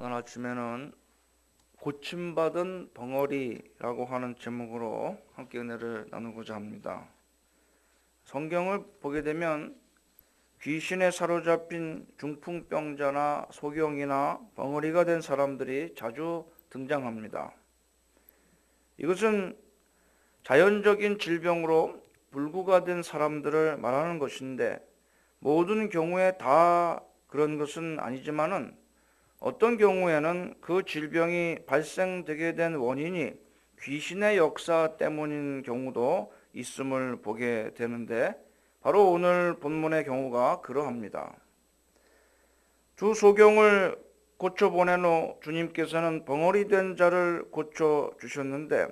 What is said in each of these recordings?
오늘 아침에는 고침받은 벙어리라고 하는 제목으로 함께 은혜를 나누고자 합니다. 성경을 보게 되면 귀신에 사로잡힌 중풍병자나 소경이나 벙어리가 된 사람들이 자주 등장합니다. 이것은 자연적인 질병으로 불구가 된 사람들을 말하는 것인데, 모든 경우에 다 그런 것은 아니지만은 어떤 경우에는 그 질병이 발생되게 된 원인이 귀신의 역사 때문인 경우도 있음을 보게 되는데, 바로 오늘 본문의 경우가 그러합니다. 주 소경을 고쳐보낸 후 주님께서는 벙어리 된 자를 고쳐주셨는데,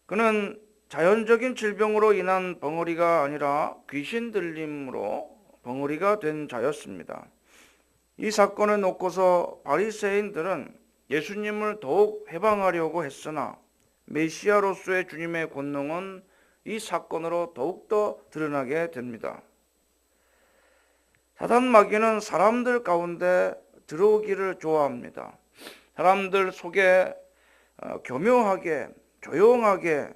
그는 자연적인 질병으로 인한 벙어리가 아니라 귀신 들림으로 벙어리가 된 자였습니다. 이 사건을 놓고서 바리새인들은 예수님을 더욱 해방하려고 했으나 메시아로서의 주님의 권능은 이 사건으로 더욱더 드러나게 됩니다. 사단 마귀는 사람들 가운데 들어오기를 좋아합니다. 사람들 속에 교묘하게 조용하게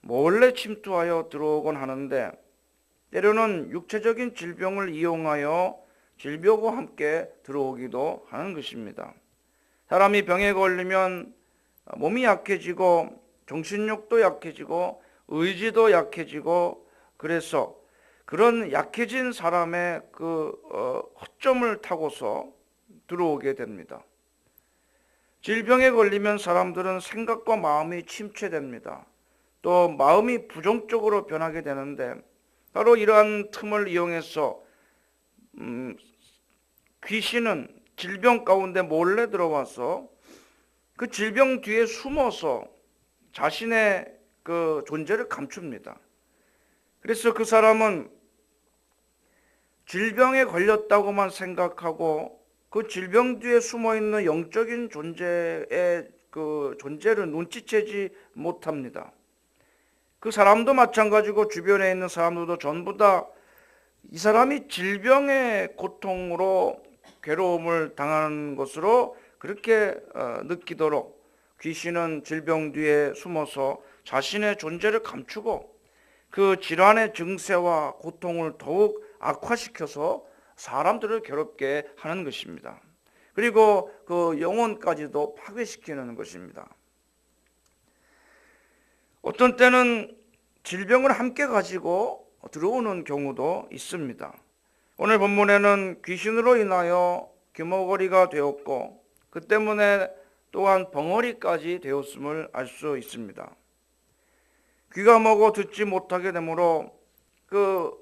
몰래 침투하여 들어오곤 하는데, 때로는 육체적인 질병을 이용하여 질병과 함께 들어오기도 하는 것입니다. 사람이 병에 걸리면 몸이 약해지고 정신력도 약해지고 의지도 약해지고, 그래서 그런 약해진 사람의 허점을 타고서 들어오게 됩니다. 질병에 걸리면 사람들은 생각과 마음이 침체됩니다. 또 마음이 부정적으로 변하게 되는데, 바로 이러한 틈을 이용해서 귀신은 질병 가운데 몰래 들어와서 그 질병 뒤에 숨어서 자신의 그 존재를 감춥니다. 그래서 그 사람은 질병에 걸렸다고만 생각하고 그 질병 뒤에 숨어있는 영적인 존재의 그 존재를 눈치채지 못합니다. 그 사람도 마찬가지고 주변에 있는 사람들도 전부 다 이 사람이 질병의 고통으로 괴로움을 당하는 것으로 그렇게 느끼도록 귀신은 질병 뒤에 숨어서 자신의 존재를 감추고 그 질환의 증세와 고통을 더욱 악화시켜서 사람들을 괴롭게 하는 것입니다. 그리고 그 영혼까지도 파괴시키는 것입니다. 어떤 때는 질병을 함께 가지고 들어오는 경우도 있습니다. 오늘 본문에는 귀신으로 인하여 귀머거리가 되었고, 그 때문에 또한 벙어리까지 되었음을 알 수 있습니다. 귀가 먹어 듣지 못하게 되므로 그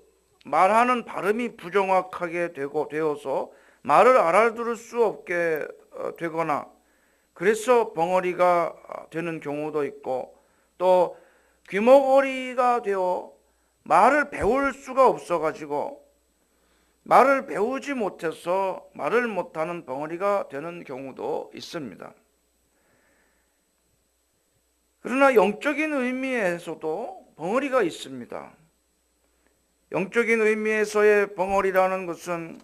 말하는 발음이 부정확하게 되어서 말을 알아들을 수 없게 되거나, 그래서 벙어리가 되는 경우도 있고, 또 귀머거리가 되어 말을 배울 수가 없어가지고 말을 배우지 못해서 말을 못하는 벙어리가 되는 경우도 있습니다. 그러나 영적인 의미에서도 벙어리가 있습니다. 영적인 의미에서의 벙어리라는 것은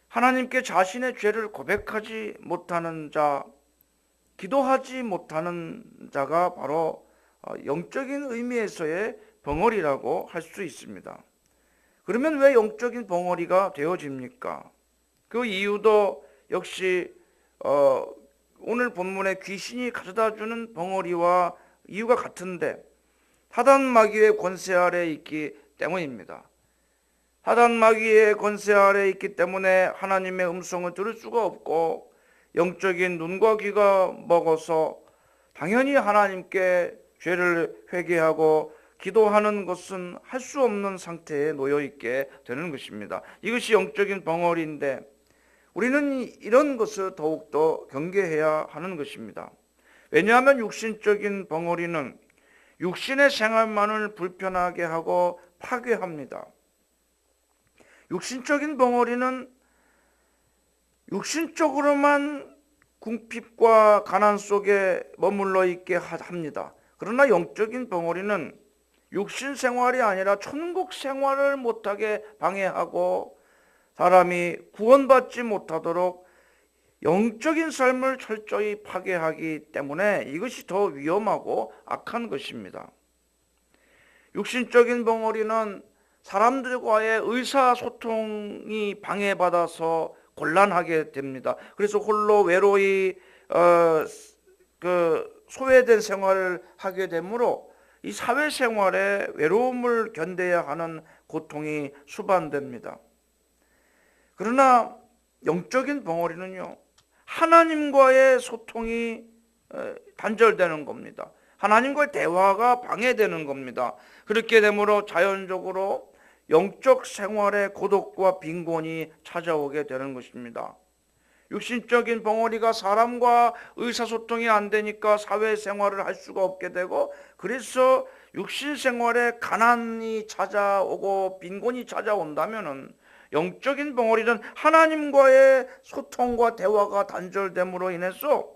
하나님께 자신의 죄를 고백하지 못하는 자, 기도하지 못하는 자가 바로 영적인 의미에서의 벙어리라고 할 수 있습니다. 그러면 왜 영적인 벙어리가 되어집니까? 그 이유도 역시 오늘 본문의 귀신이 가져다주는 벙어리와 이유가 같은데, 사단 마귀의 권세 아래에 있기 때문입니다. 사단 마귀의 권세 아래에 있기 때문에 하나님의 음성을 들을 수가 없고, 영적인 눈과 귀가 먹어서 당연히 하나님께 죄를 회개하고 기도하는 것은 할 수 없는 상태에 놓여 있게 되는 것입니다. 이것이 영적인 벙어리인데, 우리는 이런 것을 더욱더 경계해야 하는 것입니다. 왜냐하면 육신적인 벙어리는 육신의 생활만을 불편하게 하고 파괴합니다. 육신적인 벙어리는 육신적으로만 궁핍과 가난 속에 머물러 있게 합니다. 그러나 영적인 벙어리는 육신 생활이 아니라 천국 생활을 못하게 방해하고 사람이 구원받지 못하도록 영적인 삶을 철저히 파괴하기 때문에 이것이 더 위험하고 악한 것입니다. 육신적인 벙어리는 사람들과의 의사소통이 방해받아서 곤란하게 됩니다. 그래서 홀로 외로이 소외된 생활을 하게 되므로 이 사회생활에 외로움을 견뎌야 하는 고통이 수반됩니다. 그러나 영적인 벙어리는요, 하나님과의 소통이 단절되는 겁니다. 하나님과의 대화가 방해되는 겁니다. 그렇게 되므로 자연적으로 영적 생활의 고독과 빈곤이 찾아오게 되는 것입니다. 육신적인 벙어리가 사람과 의사소통이 안 되니까 사회생활을 할 수가 없게 되고, 그래서 육신생활에 가난이 찾아오고 빈곤이 찾아온다면은 영적인 벙어리는 하나님과의 소통과 대화가 단절됨으로 인해서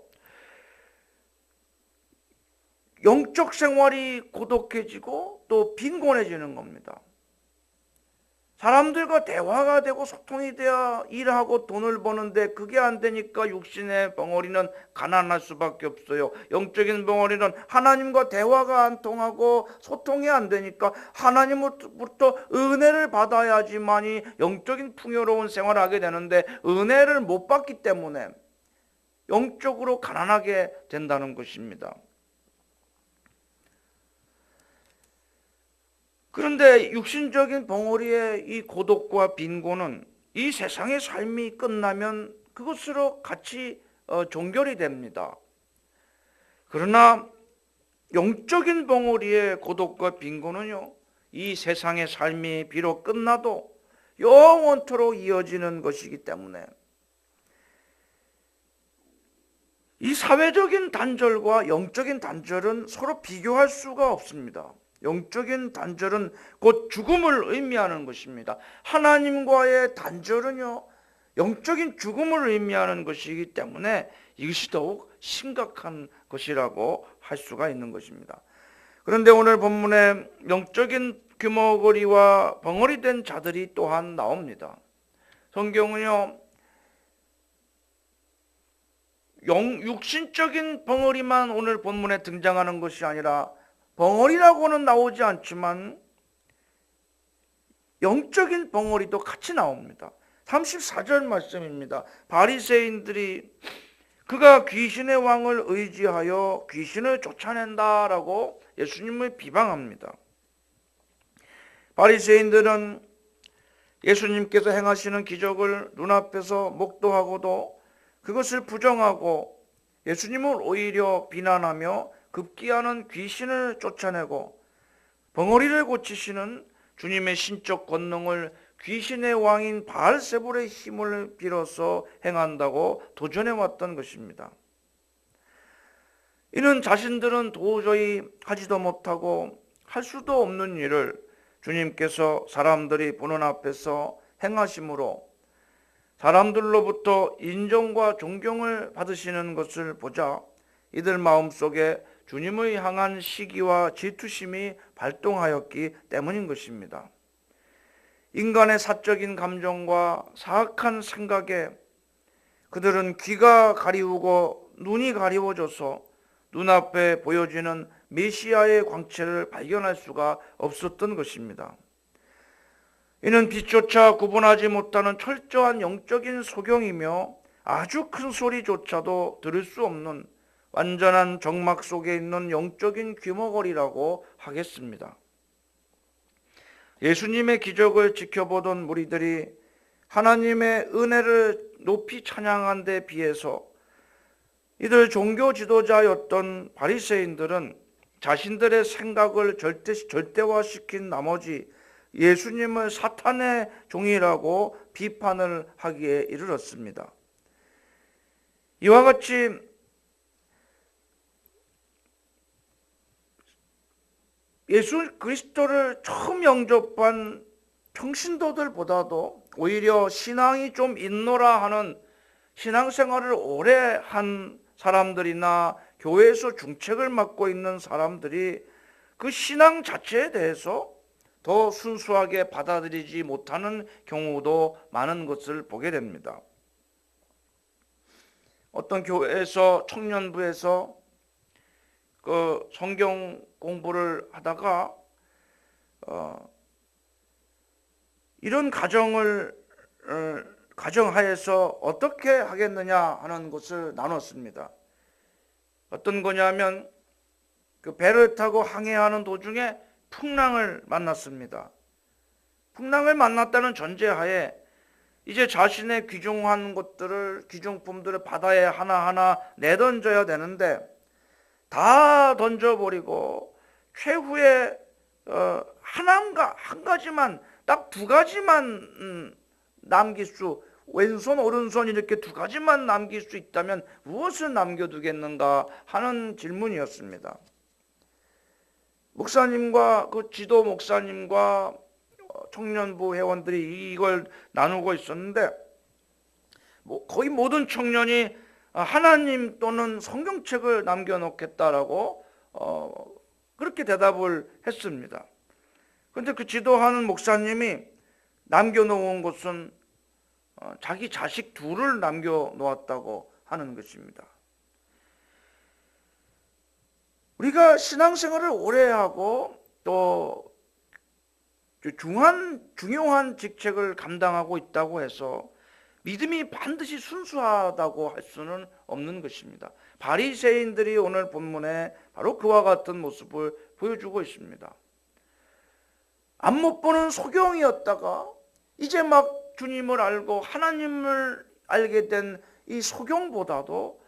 영적 생활이 고독해지고 또 빈곤해지는 겁니다. 사람들과 대화가 되고 소통이 되어 일하고 돈을 버는데 그게 안 되니까 육신의 벙어리는 가난할 수밖에 없어요. 영적인 벙어리는 하나님과 대화가 안 통하고 소통이 안 되니까 하나님으로부터 은혜를 받아야지만이 영적인 풍요로운 생활을 하게 되는데, 은혜를 못 받기 때문에 영적으로 가난하게 된다는 것입니다. 그런데 육신적인 벙어리의 이 고독과 빈곤은 이 세상의 삶이 끝나면 그것으로 같이 종결이 됩니다. 그러나 영적인 벙어리의 고독과 빈곤은요, 이 세상의 삶이 비록 끝나도 영원토록 이어지는 것이기 때문에 이 사회적인 단절과 영적인 단절은 서로 비교할 수가 없습니다. 영적인 단절은 곧 죽음을 의미하는 것입니다. 하나님과의 단절은요, 영적인 죽음을 의미하는 것이기 때문에 이것이 더욱 심각한 것이라고 할 수가 있는 것입니다. 그런데 오늘 본문에 영적인 규모거리와 벙어리 된 자들이 또한 나옵니다. 성경은요, 육신적인 벙어리만 오늘 본문에 등장하는 것이 아니라 벙어리라고는 나오지 않지만 영적인 벙어리도 같이 나옵니다. 34절 말씀입니다. 바리새인들이 그가 귀신의 왕을 의지하여 귀신을 쫓아낸다라고 예수님을 비방합니다. 바리새인들은 예수님께서 행하시는 기적을 눈앞에서 목도하고도 그것을 부정하고 예수님을 오히려 비난하며 급기야는 귀신을 쫓아내고 벙어리를 고치시는 주님의 신적 권능을 귀신의 왕인 바알세불의 힘을 빌어서 행한다고 도전해왔던 것입니다. 이는 자신들은 도저히 하지도 못하고 할 수도 없는 일을 주님께서 사람들이 보는 앞에서 행하심으로 사람들로부터 인정과 존경을 받으시는 것을 보자 이들 마음속에 주님을 향한 시기와 질투심이 발동하였기 때문인 것입니다. 인간의 사적인 감정과 사악한 생각에 그들은 귀가 가리우고 눈이 가리워져서 눈앞에 보여지는 메시아의 광채를 발견할 수가 없었던 것입니다. 이는 빛조차 구분하지 못하는 철저한 영적인 소경이며 아주 큰 소리조차도 들을 수 없는 완전한 정막 속에 있는 영적인 귀머거리라고 하겠습니다. 예수님의 기적을 지켜보던 무리들이 하나님의 은혜를 높이 찬양한 데 비해서 이들 종교 지도자였던 바리새인들은 자신들의 생각을 절대화시킨 나머지 예수님을 사탄의 종이라고 비판을 하기에 이르렀습니다. 이와 같이 예수 그리스도를 처음 영접한 평신도들보다도 오히려 신앙이 좀 있노라 하는 신앙생활을 오래 한 사람들이나 교회에서 중책을 맡고 있는 사람들이 그 신앙 자체에 대해서 더 순수하게 받아들이지 못하는 경우도 많은 것을 보게 됩니다. 어떤 교회에서 청년부에서 그 성경 공부를 하다가 이런 가정하에서 어떻게 하겠느냐 하는 것을 나눴습니다. 어떤 거냐면 그 배를 타고 항해하는 도중에 풍랑을 만났습니다. 풍랑을 만났다는 전제하에 이제 자신의 귀중품들을 바다에 하나하나 내던져야 되는데 다 던져버리고 최후에 한 가지만, 딱 두 가지만 남길 수, 왼손 오른손 이렇게 두 가지만 남길 수 있다면 무엇을 남겨두겠는가 하는 질문이었습니다. 목사님과 그 지도 목사님과 청년부 회원들이 이걸 나누고 있었는데 거의 모든 청년이 하나님 또는 성경책을 남겨놓겠다라고 그렇게 대답을 했습니다. 그런데 그 지도하는 목사님이 남겨놓은 것은 자기 자식 둘을 남겨놓았다고 하는 것입니다. 우리가 신앙생활을 오래 하고 또 중요한 직책을 감당하고 있다고 해서 믿음이 반드시 순수하다고 할 수는 없는 것입니다. 바리새인들이 오늘 본문에 바로 그와 같은 모습을 보여주고 있습니다. 앞 못 보는 소경이었다가 이제 막 주님을 알고 하나님을 알게 된 이 소경보다도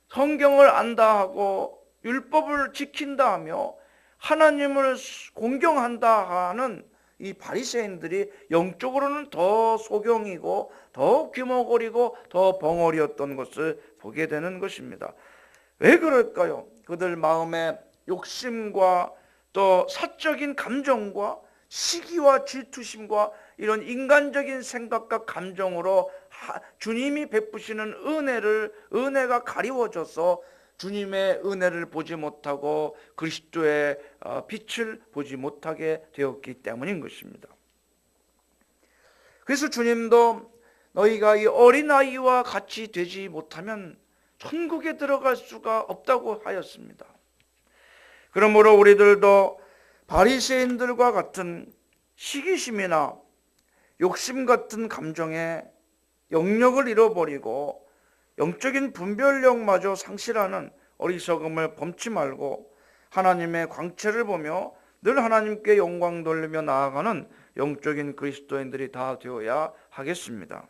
성경을 안다 하고 율법을 지킨다 하며 하나님을 공경한다 하는 이 바리새인들이 영적으로는 더 소경이고 더 귀머거리고 더 벙어리였던 것을 보게 되는 것입니다. 왜 그럴까요? 그들 마음에 욕심과 또 사적인 감정과 시기와 질투심과 이런 인간적인 생각과 감정으로 주님이 베푸시는 은혜가 가리워져서 주님의 은혜를 보지 못하고 그리스도의 빛을 보지 못하게 되었기 때문인 것입니다. 그래서 주님도 너희가 이 어린아이와 같이 되지 못하면 천국에 들어갈 수가 없다고 하였습니다. 그러므로 우리들도 바리새인들과 같은 시기심이나 욕심 같은 감정에 영역을 잃어버리고 영적인 분별력마저 상실하는 어리석음을 범치 말고 하나님의 광채를 보며 늘 하나님께 영광 돌리며 나아가는 영적인 그리스도인들이 다 되어야 하겠습니다.